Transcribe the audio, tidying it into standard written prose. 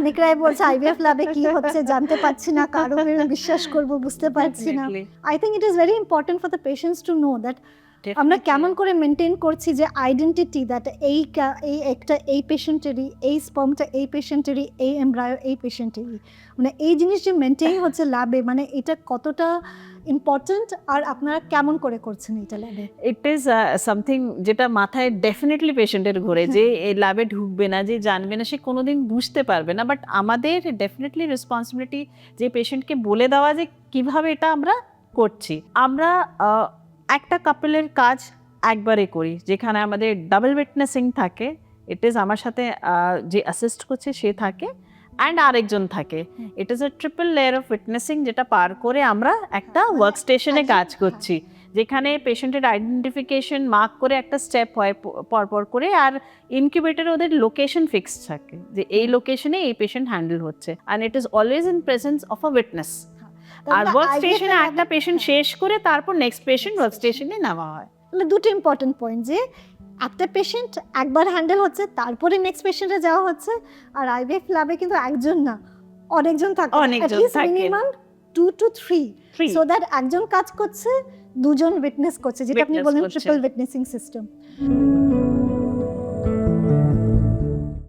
অনেকরাই বলছে আইভিএফ ল্যাবে কি হচ্ছে জানতে পারছি না, কারো বিশ্বাস করব বুঝতে পারছি না। I think it is very important for the patients to know that আমরা কেমন করে মেনটেন করছি যে আইডেন্টিটি, দ্যাট এই একটা এই পেশেন্টেরই, এই স্পার্মটা এই পেশেন্টেরই, এই এমব্রায়ো এই পেশেন্টেরই, মানে এই জিনিস যে মেনটেন হচ্ছে ল্যাবে, মানে এটা কতটা ইম্পর্টেন্ট আর আপনারা কেমন করে করছেন এটা ল্যাবে? ইট ইজ সামথিং যেটা মাথায় ডেফিনেটলি পেশেন্টের ঘোরে, যে এই ল্যাবে ঢুকবে না, যে জানবে না, সে কোনোদিন বুঝতে পারবে না। বাট আমাদের ডেফিনেটলি রেসপন্সিবিলিটি যে পেশেন্টকে বলে দেওয়া যে কিভাবে এটা আমরা করছি। আমরা একটা কাপলের কাজ একবারে করি, যেখানে আমাদের ডাবল উইটনেসিং থাকে। ইট ইজ আমার সাথে যে অ্যাসিস্ট করছে সে থাকে, অ্যান্ড আরেকজন থাকে। It is a triple layer of witnessing, যেটা পার করে আমরা একটা ওয়ার্ক স্টেশনে কাজ করছি, যেখানে পেশেন্টের আইডেন্টিফিকেশন মার্ক করে একটা স্টেপ হয় পরপর করে, আর ইনকিউবেটরে ওদের লোকেশন ফিক্স থাকে যে এই লোকেশনে এই পেশেন্ট হ্যান্ডেল হচ্ছে, and it is always in presence of a witness. আর ওয়ার্ক স্টেশনে একটা পেশেন্ট শেষ করে তারপর নেক্সট পেশেন্ট ওয়ার্ক স্টেশনে নেওয়া হয়। তাহলে দুটো ইম্পর্টেন্ট পয়েন্ট, যে একটা পেশেন্ট একবার হ্যান্ডেল হচ্ছে তারপরে নেক্সট পেশেন্টে যাওয়া হচ্ছে, আর আইভিএফ ল্যাবে কিন্তু একজন না অনেকজন থাকে, মিনিমাম 2 to 3, সো দ্যাট একজন কাজ করছে দুজন উইটনেস করছে, যেটা আপনি বলেন ট্রিপল উইটনেসিং সিস্টেম।